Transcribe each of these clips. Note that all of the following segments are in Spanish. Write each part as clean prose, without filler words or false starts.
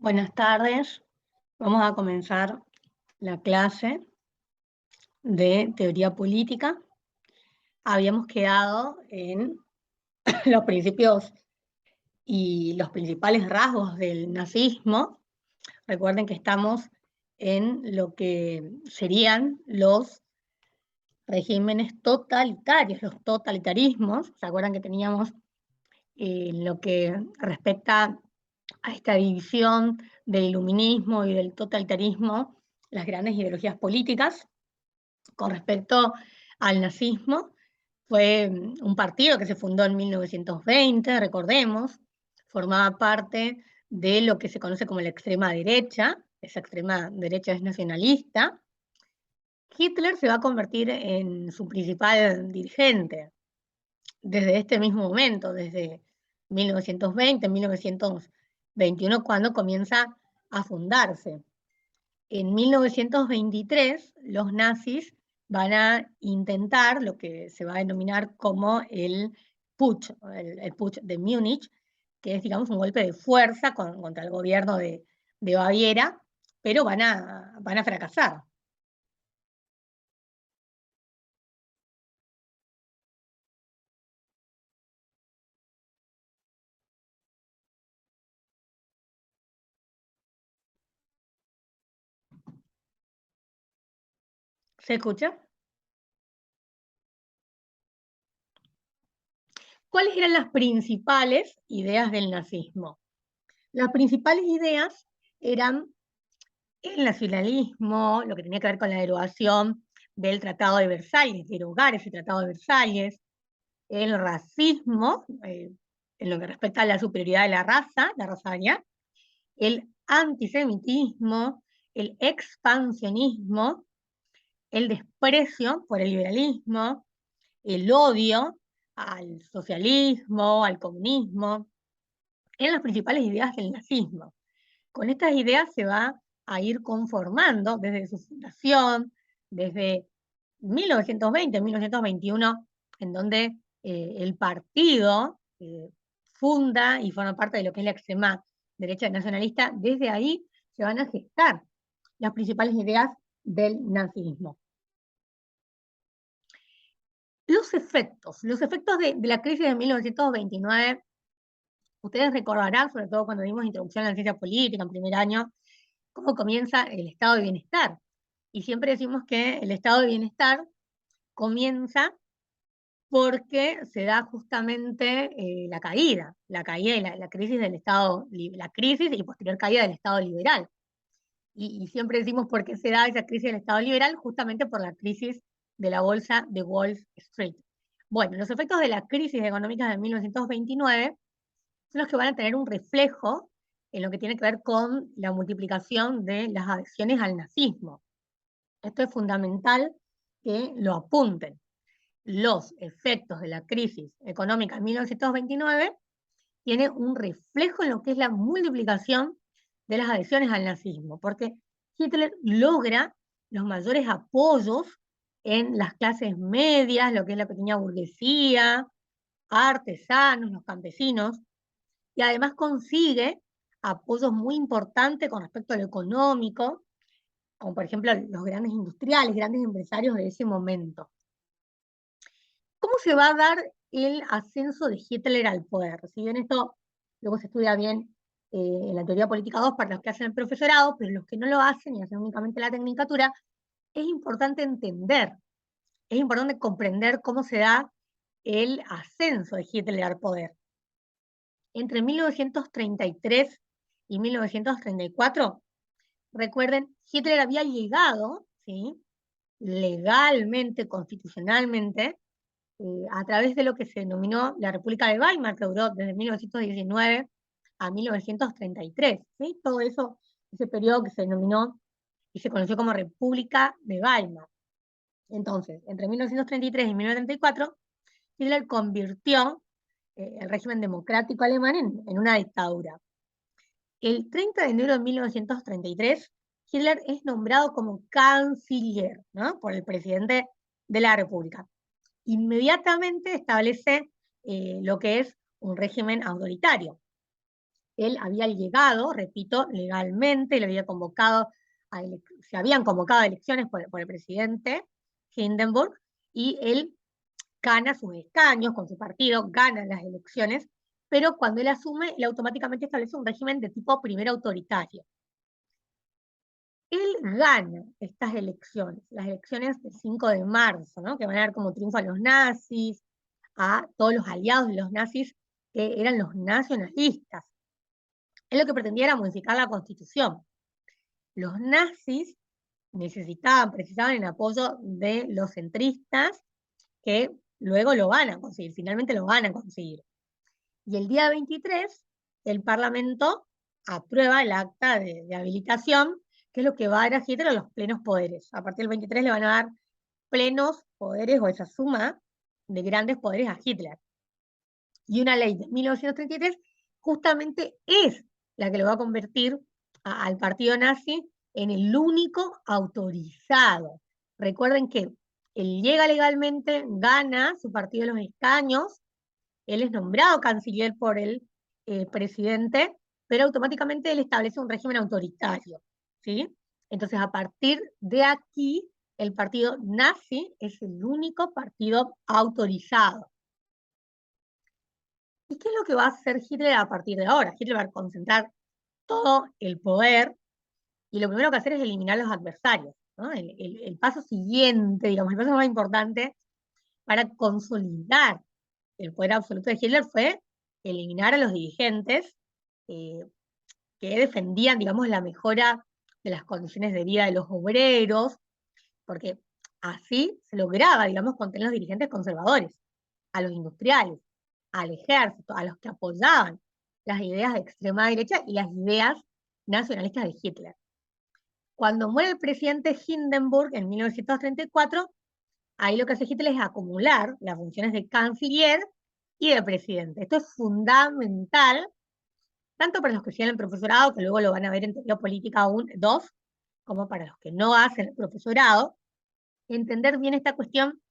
Buenas tardes. Vamos a comenzar la clase de teoría política. Habíamos quedado en los principios y los principales rasgos del nazismo. Recuerden que estamos en lo que serían los regímenes totalitarios, los totalitarismos. ¿Se acuerdan que teníamos lo que respecta a esta división del iluminismo y del totalitarismo, las grandes ideologías políticas? Con respecto al nazismo, fue un partido que se fundó en 1920, recordemos, formaba parte de lo que se conoce como la extrema derecha. Esa extrema derecha es nacionalista. Hitler se va a convertir en su principal dirigente desde este mismo momento, desde 1920, 1921, cuando comienza a fundarse. En 1923, los nazis van a intentar lo que se va a denominar como el putsch de Múnich, que es, digamos, un golpe de fuerza contra el gobierno de Baviera, pero van a fracasar. ¿Se escucha? ¿Cuáles eran las principales ideas del nazismo? Las principales ideas eran el nacionalismo, lo que tenía que ver con la derogación del Tratado de Versalles, derogar ese Tratado de Versalles, el racismo, en lo que respecta a la superioridad de la raza aria, el antisemitismo, el expansionismo, el desprecio por el liberalismo, el odio al socialismo, al comunismo, eran las principales ideas del nazismo. Con estas ideas se va a ir conformando desde su fundación, desde 1920, 1921, en donde el partido funda y forma parte de lo que es la extrema derecha nacionalista. Desde ahí se van a gestar las principales ideas del nazismo. Los efectos de la crisis de 1929, ustedes recordarán, sobre todo cuando dimos introducción a la ciencia política en primer año, cómo comienza el estado de bienestar. Y siempre decimos que el estado de bienestar comienza porque se da justamente la caída y la crisis del Estado, la crisis y posterior caída del Estado liberal. Y siempre decimos por qué se da esa crisis del Estado liberal, justamente por la crisis de la bolsa de Wall Street. Bueno, los efectos de la crisis económica de 1929 son los que van a tener un reflejo en lo que tiene que ver con la multiplicación de las adhesiones al nazismo. Esto es fundamental que lo apunten. Los efectos de la crisis económica en 1929 tienen un reflejo en lo que es la multiplicación de las adhesiones al nazismo, porque Hitler logra los mayores apoyos en las clases medias, lo que es la pequeña burguesía, artesanos, los campesinos, y además consigue apoyos muy importantes con respecto a lo económico, como por ejemplo los grandes industriales, grandes empresarios de ese momento. ¿Cómo se va a dar el ascenso de Hitler al poder? Si bien esto luego se estudia bien en la teoría política 2 para los que hacen el profesorado, pero los que no lo hacen y hacen únicamente la tecnicatura, es importante entender, es importante comprender cómo se da el ascenso de Hitler al poder. Entre 1933 y 1934, recuerden, Hitler había llegado, ¿sí?, legalmente, constitucionalmente, a través de lo que se denominó la República de Weimar, que duró desde 1919 a 1933. ¿Sí? Todo eso, ese periodo que se denominó y se conoció como República de Weimar. Entonces, entre 1933 y 1934, Hitler convirtió el régimen democrático alemán en una dictadura. El 30 de enero de 1933, Hitler es nombrado como canciller, ¿no?, por el presidente de la República. Inmediatamente establece lo que es un régimen autoritario. él había llegado, repito, legalmente, le había convocado se habían convocado a elecciones por el presidente Hindenburg, y él gana sus escaños con su partido, gana las elecciones, pero cuando él asume, él automáticamente establece un régimen de tipo primero autoritario. Él gana estas elecciones, las elecciones del 5 de marzo, ¿no? Que van a dar como triunfo a los nazis, a todos los aliados de los nazis, que eran los nacionalistas. Él lo que pretendía era modificar la constitución. Los nazis precisaban el apoyo de los centristas, que luego lo van a conseguir, finalmente lo van a conseguir. Y el día 23, el Parlamento aprueba el acta de habilitación, que es lo que va a dar a Hitler los plenos poderes. A partir del 23 le van a dar plenos poderes, o esa suma de grandes poderes a Hitler. Y una ley de 1933 justamente es la que lo va a convertir al partido nazi en el único autorizado. Recuerden que él llega legalmente, gana su partido los escaños, él es nombrado canciller por el presidente, pero automáticamente él establece un régimen autoritario, ¿sí? Entonces, a partir de aquí, el partido nazi es el único partido autorizado. ¿Y qué es lo que va a hacer Hitler a partir de ahora? Hitler va a concentrar todo el poder, y lo primero que va a hacer es eliminar a los adversarios, ¿no? El paso siguiente, digamos, el paso más importante para consolidar el poder absoluto de Hitler fue eliminar a los dirigentes eh, que defendían, digamos, la mejora de las condiciones de vida de los obreros, porque así se lograba, digamos, contener a los dirigentes conservadores, a los industriales, al ejército, a los que apoyaban las ideas de extrema derecha y las ideas nacionalistas de Hitler. Cuando muere el presidente Hindenburg en 1934, ahí lo que hace Hitler es acumular las funciones de canciller y de presidente. Esto es fundamental, tanto para los que siguen el profesorado, que luego lo van a ver en teoría política 2, como para los que no hacen el profesorado, entender bien esta cuestión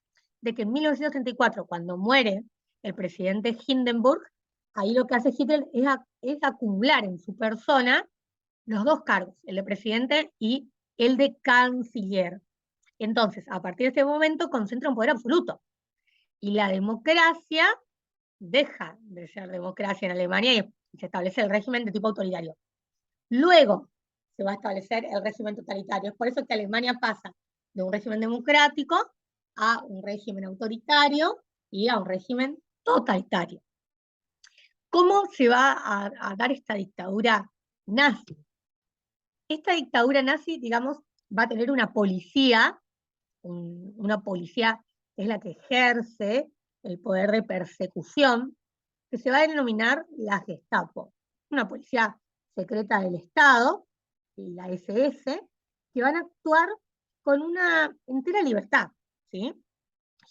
de que en 1934, cuando muere el presidente Hindenburg, ahí lo que hace Hitler es acumular en su persona los dos cargos, el de presidente y el de canciller. Entonces, a partir de ese momento, concentra un poder absoluto. Y la democracia deja de ser democracia en Alemania y se establece el régimen de tipo autoritario. Luego se va a establecer el régimen totalitario. Es por eso que Alemania pasa de un régimen democrático a un régimen autoritario y a un régimen totalitario. ¿Cómo se va a dar esta dictadura nazi? Esta dictadura nazi, digamos, va a tener una policía que es la que ejerce el poder de persecución, que se va a denominar la Gestapo, una policía secreta del Estado, y la SS, que van a actuar con una entera libertad, ¿sí?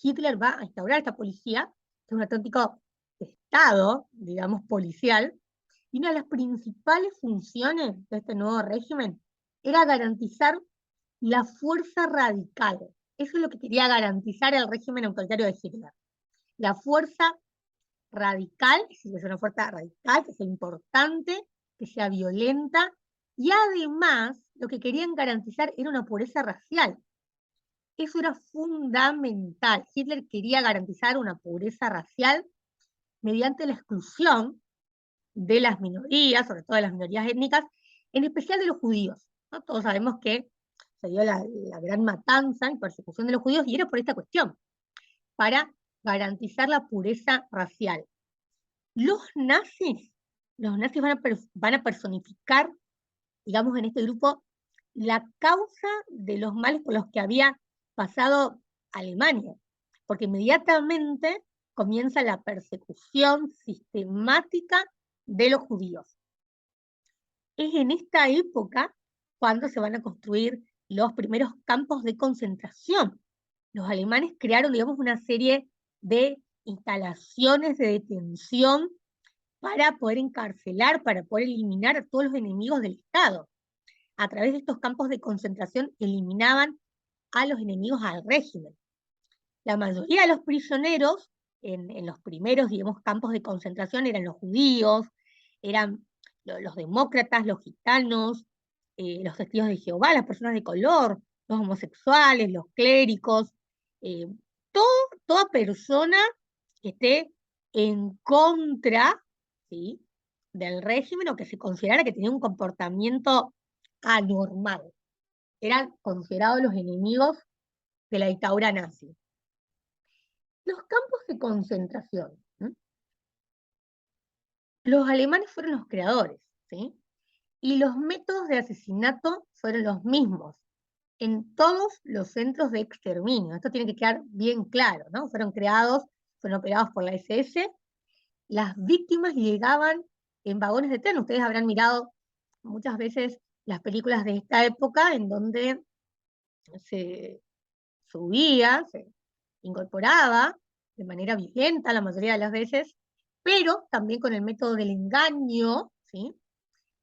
Hitler va a instaurar esta policía, que es un auténtico Estado, digamos, policial, y una de las principales funciones de este nuevo régimen era garantizar la fuerza radical. Eso es lo que quería garantizar el régimen autoritario de Hitler. La fuerza radical, es decir, que sea una fuerza radical, que sea importante, que sea violenta, y además lo que querían garantizar era una pureza racial. Eso era fundamental. Hitler quería garantizar una pureza racial mediante la exclusión de las minorías, sobre todo de las minorías étnicas, en especial de los judíos, ¿no? Todos sabemos que se dio la gran matanza y persecución de los judíos, y era por esta cuestión, para garantizar la pureza racial. Los nazis van a personificar, digamos, en este grupo, la causa de los males por los que había pasado Alemania, porque inmediatamente comienza la persecución sistemática de los judíos. Es en esta época cuando se van a construir los primeros campos de concentración. Los alemanes crearon, digamos, una serie de instalaciones de detención para poder encarcelar, para poder eliminar a todos los enemigos del Estado. A través de estos campos de concentración eliminaban a los enemigos al régimen. La mayoría de los prisioneros en los primeros, digamos, campos de concentración eran los judíos, eran los demócratas, los gitanos, los testigos de Jehová, las personas de color, los homosexuales, los clérigos, eh, toda persona que esté en contra, ¿sí?, del régimen o que se considerara que tenía un comportamiento anormal. Eran considerados los enemigos de la dictadura nazi. Los campos de concentración. ¿Sí? Los alemanes fueron los creadores, ¿sí? Y los métodos de asesinato fueron los mismos en todos los centros de exterminio. Esto tiene que quedar bien claro, ¿no? Fueron creados, fueron operados por la SS. Las víctimas llegaban en vagones de tren. Ustedes habrán mirado muchas veces las películas de esta época en donde se subía, se incorporaba de manera violenta la mayoría de las veces, pero también con el método del engaño, ¿sí?,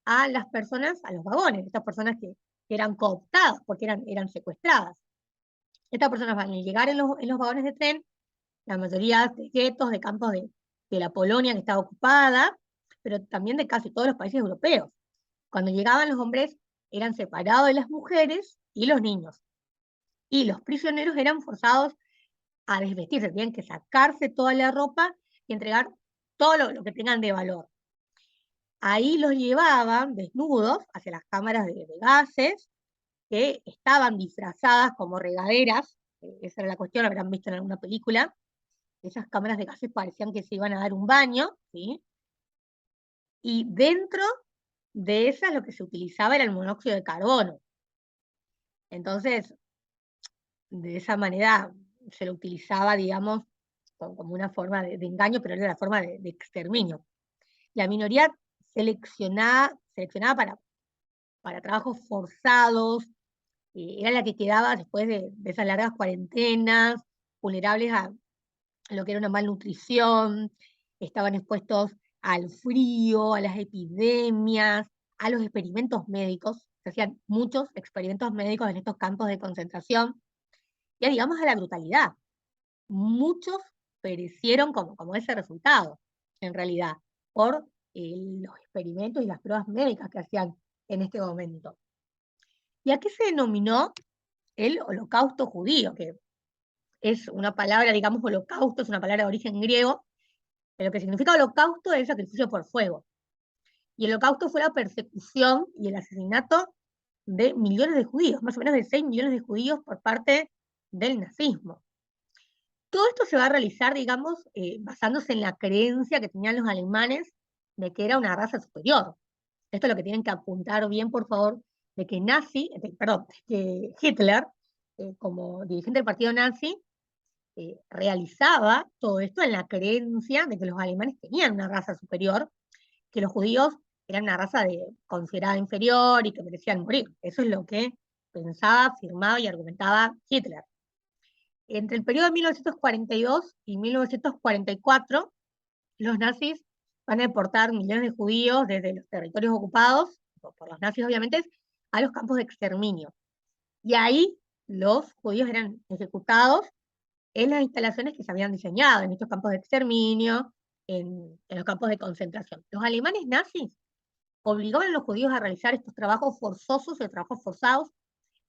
a las personas, a los vagones, estas personas que eran cooptadas porque eran secuestradas. Estas personas van a llegar en los vagones de tren, la mayoría de guetos, de campos de la Polonia que estaba ocupada, pero también de casi todos los países europeos. Cuando llegaban los hombres eran separados de las mujeres y los niños. Y los prisioneros eran forzados a desvestirse, tenían que sacarse toda la ropa y entregar todo lo que tengan de valor. Ahí los llevaban desnudos hacia las cámaras de gases, que estaban disfrazadas como regaderas, esa era la cuestión, lo habrán visto en alguna película. Esas cámaras de gases parecían que se iban a dar un baño, ¿sí? Y dentro de esas lo que se utilizaba era el monóxido de carbono. Entonces, de esa manera se lo utilizaba, digamos, como una forma de engaño, pero era la forma de exterminio. La minoría seleccionada para trabajos forzados, era la que quedaba después de esas largas cuarentenas, vulnerables a lo que era una malnutrición, estaban expuestos al frío, a las epidemias, a los experimentos médicos. Se hacían muchos experimentos médicos en estos campos de concentración, ya digamos a la brutalidad. Muchos perecieron como ese resultado, en realidad, por los experimentos y las pruebas médicas que hacían en este momento. ¿Y a qué se denominó el holocausto judío? Que es una palabra, digamos, holocausto es una palabra de origen griego, pero lo que significa holocausto es sacrificio por fuego. Y el holocausto fue la persecución y el asesinato de millones de judíos, más o menos de 6 millones de judíos por parte del nazismo. Todo esto se va a realizar, digamos, basándose en la creencia que tenían los alemanes de que era una raza superior. Esto es lo que tienen que apuntar bien, por favor, de que que Hitler, como dirigente del partido nazi, realizaba todo esto en la creencia de que los alemanes tenían una raza superior, que los judíos eran una raza considerada inferior y que merecían morir. Eso es lo que pensaba, afirmaba y argumentaba Hitler. Entre el periodo de 1942 y 1944, los nazis van a deportar millones de judíos desde los territorios ocupados, por los nazis obviamente, a los campos de exterminio. Y ahí los judíos eran ejecutados en las instalaciones que se habían diseñado, en estos campos de exterminio, en los campos de concentración. Los alemanes nazis obligaban a los judíos a realizar estos trabajos forzosos o trabajos forzados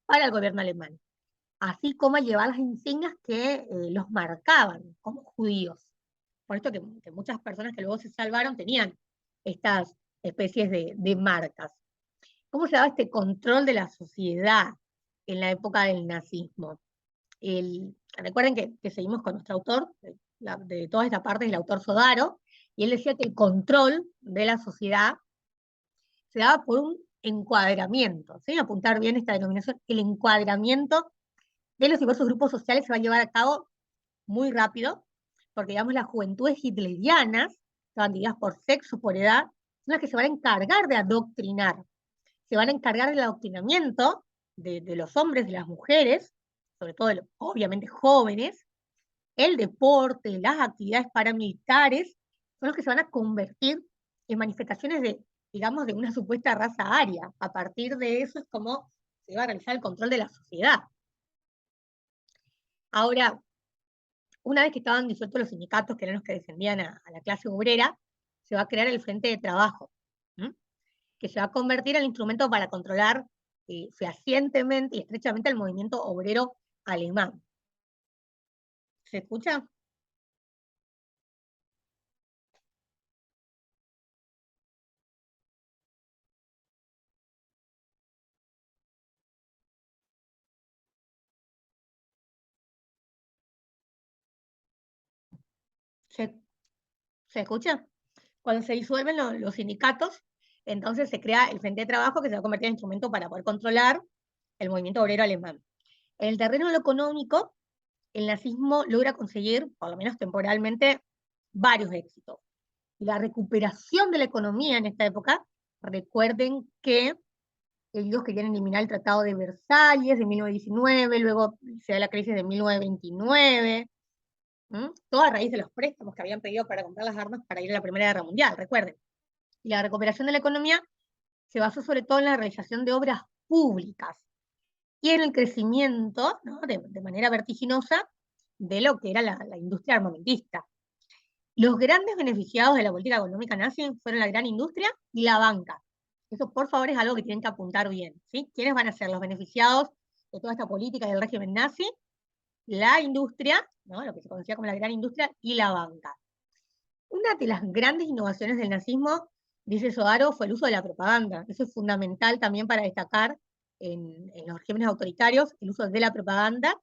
para el gobierno alemán, así como a llevar las insignias que los marcaban como judíos. Por esto que muchas personas que luego se salvaron tenían estas especies de marcas. ¿Cómo se daba este control de la sociedad en la época del nazismo? Recuerden que seguimos con nuestro autor, de toda esta parte es el autor Sodaro, y él decía que el control de la sociedad se daba por un encuadramiento, ¿sí? Apuntar bien esta denominación, el encuadramiento de los diversos grupos sociales se va a llevar a cabo muy rápido, porque digamos las juventudes hitlerianas, estaban divididas por sexo, por edad, son las que se van a encargar de adoctrinar, se van a encargar del adoctrinamiento de los hombres, de las mujeres, sobre todo obviamente jóvenes, el deporte, las actividades paramilitares, son los que se van a convertir en manifestaciones digamos, de una supuesta raza aria. A partir de eso es como se va a realizar el control de la sociedad. Ahora, una vez que estaban disueltos los sindicatos, que eran los que defendían a la clase obrera, se va a crear el Frente de Trabajo. que se va a convertir en el instrumento para controlar fehacientemente y estrechamente el movimiento obrero alemán. ¿Se escucha? ¿Se, se escucha? Cuando se disuelven los sindicatos, entonces se crea el Frente de Trabajo que se va a convertir en instrumento para poder controlar el movimiento obrero alemán. En el terreno de lo económico, el nazismo logra conseguir, por lo menos temporalmente, varios éxitos. La recuperación de la economía en esta época, recuerden que ellos querían eliminar el Tratado de Versalles de 1919, luego se da la crisis de 1929, todo a raíz de los préstamos que habían pedido para comprar las armas para ir a la Primera Guerra Mundial, recuerden. Y la recuperación de la economía se basó sobre todo en la realización de obras públicas y en el crecimiento, ¿no?, de manera vertiginosa de lo que era la industria armamentista. Los grandes beneficiados de la política económica nazi fueron la gran industria y la banca. Eso, por favor, es algo que tienen que apuntar bien, ¿sí? ¿Quiénes van a ser los beneficiados de toda esta política del régimen nazi? La industria, ¿no?, lo que se conocía como la gran industria, y la banca. Una de las grandes innovaciones del nazismo, dice Sodaro, fue el uso de la propaganda. Eso es fundamental también para destacar en los regímenes autoritarios, el uso de la propaganda.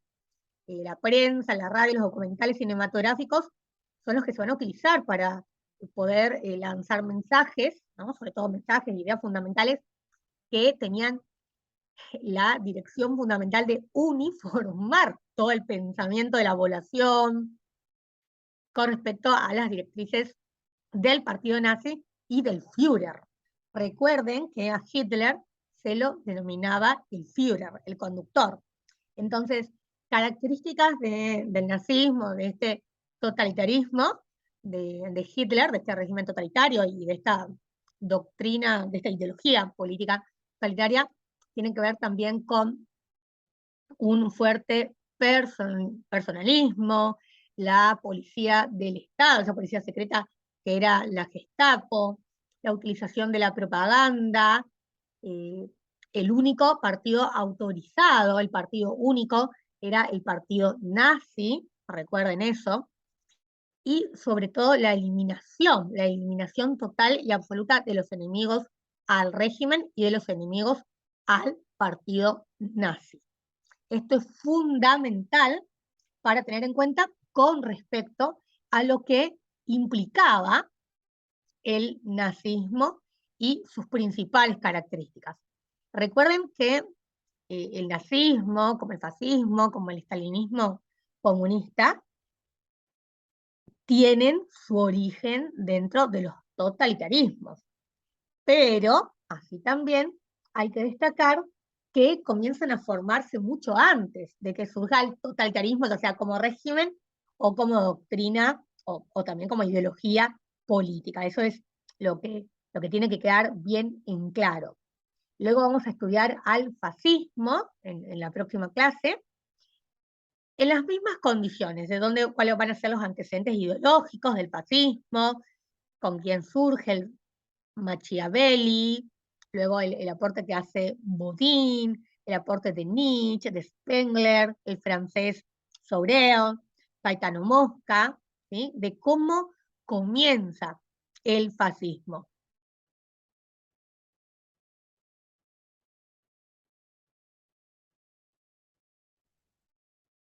La prensa, la radio, los documentales cinematográficos son los que se van a utilizar para poder lanzar mensajes, ¿no?, sobre todo mensajes, ideas fundamentales que tenían la dirección fundamental de uniformar todo el pensamiento de la población con respecto a las directrices del partido nazi y del Führer. Recuerden que a Hitler se lo denominaba el Führer, el conductor. Entonces, características del nazismo, de este totalitarismo de Hitler, de este régimen totalitario y de esta doctrina, de esta ideología política totalitaria, tienen que ver también con un fuerte personalismo, la policía del Estado, esa policía secreta que era la Gestapo, la utilización de la propaganda, eh, el único partido autorizado, el partido único, era el partido nazi, recuerden eso, y sobre todo la eliminación total y absoluta de los enemigos al régimen y de los enemigos al partido nazi. Esto es fundamental para tener en cuenta con respecto a lo que implicaba el nazismo y sus principales características. Recuerden que el nazismo, como el fascismo, como el estalinismo comunista, tienen su origen dentro de los totalitarismos. Pero, así también, hay que destacar que comienzan a formarse mucho antes de que surja el totalitarismo, ya sea como régimen o como doctrina o también como ideología política. Eso es lo que tiene que quedar bien en claro. Luego vamos a estudiar al fascismo en la próxima clase, en las mismas condiciones, de cuáles van a ser los antecedentes ideológicos del fascismo, con quién surge el Machiavelli, luego el aporte que hace Bodin, el aporte de Nietzsche, de Spengler, el francés Sorel, Gaetano Mosca, ¿sí?, de cómo comienza el fascismo.